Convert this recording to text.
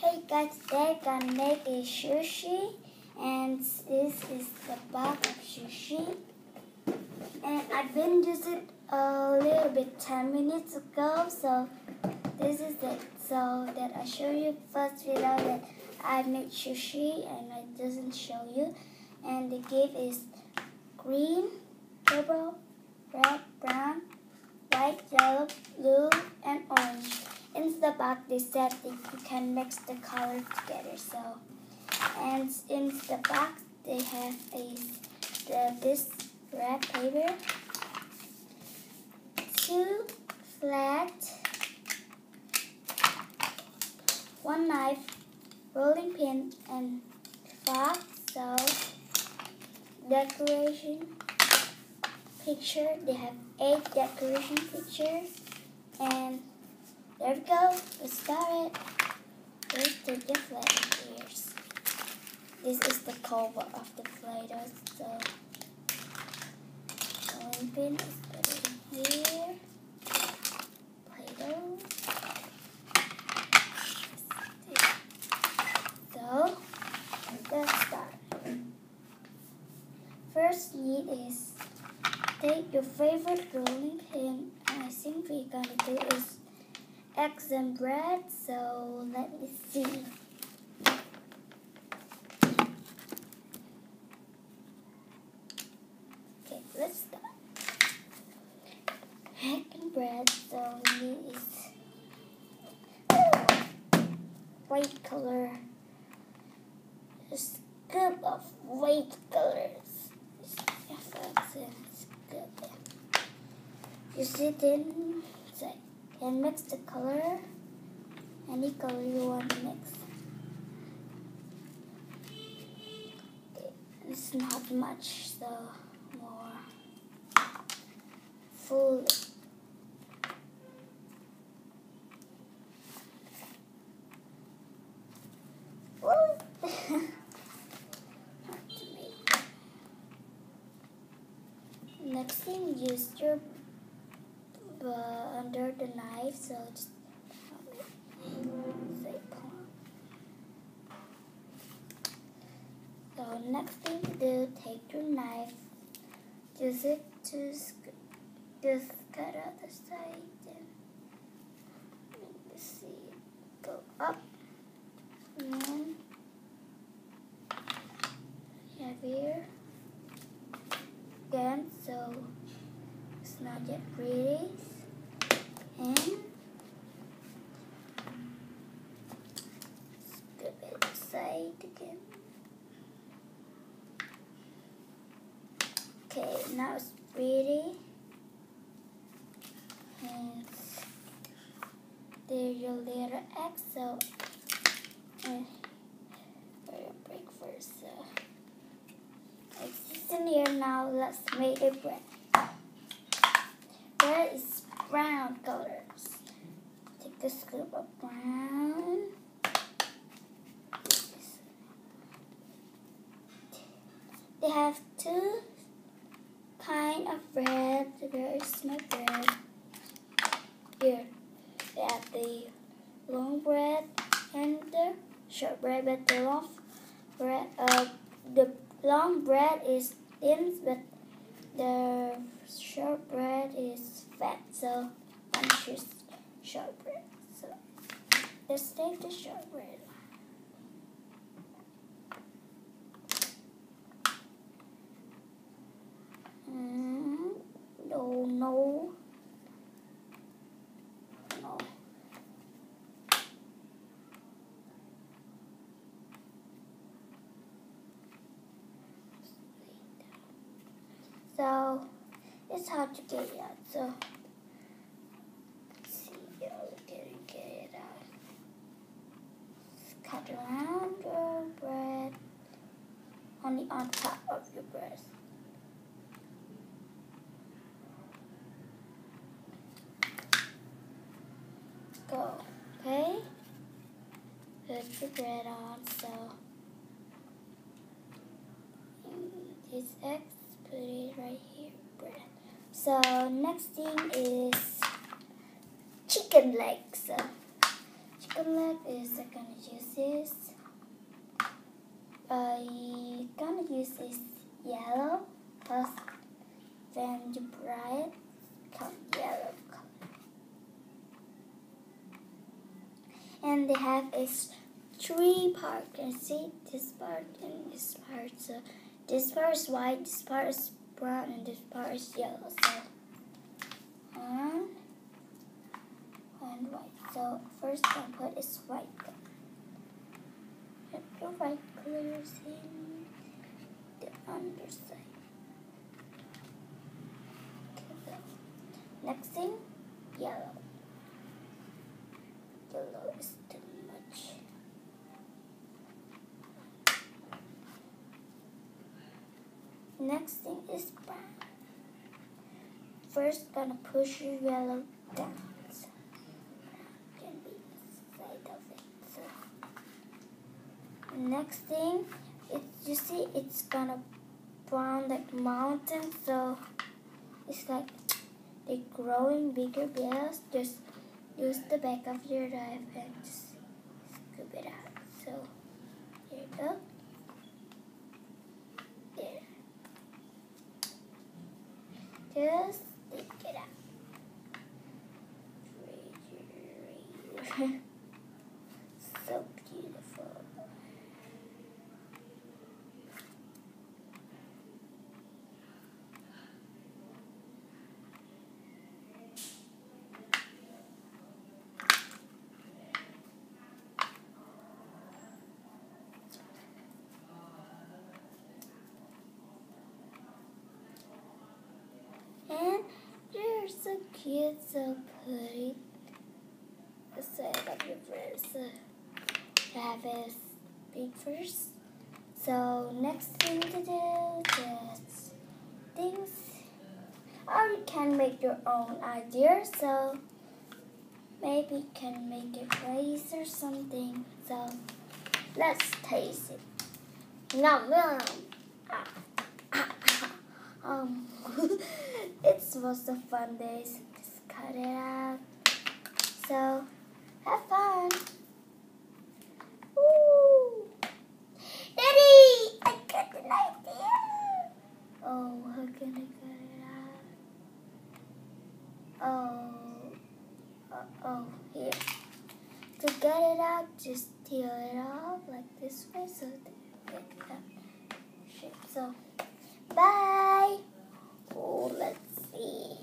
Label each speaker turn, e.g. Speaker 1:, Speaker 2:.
Speaker 1: Hey guys, today I'm gonna make a sushi, and this is the box of sushi. And I've been using it a little bit 10 minutes ago, so this is it. So that I show you first video that I made sushi and it doesn't show you. And the gift is green, purple, red, brown, white, yellow, blue, and orange. In the box they said that you can mix the color together. So, and in the box they have this red paper, 2 flat, 1 knife, rolling pin, and fork. So decoration picture. They have 8 decoration pictures, and there we go. Let's start it. Here's the different layers. This is the cover of the Play-Doh. So, rolling pin is put in here. Play-Doh. So, let's start. First need is take your favorite rolling pin. And I think we're gonna do is eggs and bread, so let me see. Okay, let's start. Egg and bread, so we need is white color. A scoop of white colors. It's good. You sit in. And mix the color, any color you want to mix. Okay, it's not much, so more full. Next thing, use your under the knife, so just say palm. So next thing you do, take your knife, use it to just cut out the side, and let's see, go up, and then you have here again, so it's not yet pretty. And scoop it side again. Okay, now it's pretty. And there's your little egg, so break first. So it's in here now. Let's make a bread. Bread is brown colors. Take the scoop of brown. They have 2 kind of bread. There is my bread. Here, they have the long bread and the short bread. But the long bread is thin, but the short bread is fat, so I choose short bread. So let's take the short bread. No. So it's hard to get it out. So let's see, get it out. Just cut around your bread, only on top of your bread. Go, okay? Put your bread on. So these eggs. Put it right here, bread. So next thing is chicken legs. second leg is I'm gonna use this. I'm gonna use this yellow first, then you bright come yellow color. And they have a three part. You can see this part and this part. So this part is white, this part is brown, and this part is yellow. So and white. So first I'll put is white. And the white color is in the underside. Okay, so next thing, yellow. Yellow is too much. Next thing is brown. First, gonna push your yellow down. So brown can be the side of it. So next thing, you see it's gonna brown like mountain. So it's like they're growing bigger bills. Just use the back of your knife and just scoop it out. So here you go. Just take it out. So beautiful. And they're so cute, so pretty. The side of your first. Have is big first. So next thing to do, just things. Or you can make your own idea. So maybe you can make it rice or something. So let's taste it. Nom nom. It was a fun day. So just cut it out. So have fun. Ooh. Daddy, I got an idea. Oh, how can I cut it out? Oh, here. To get it out, just peel it off like this way so that it can shape. So, bye. Oh, let's see.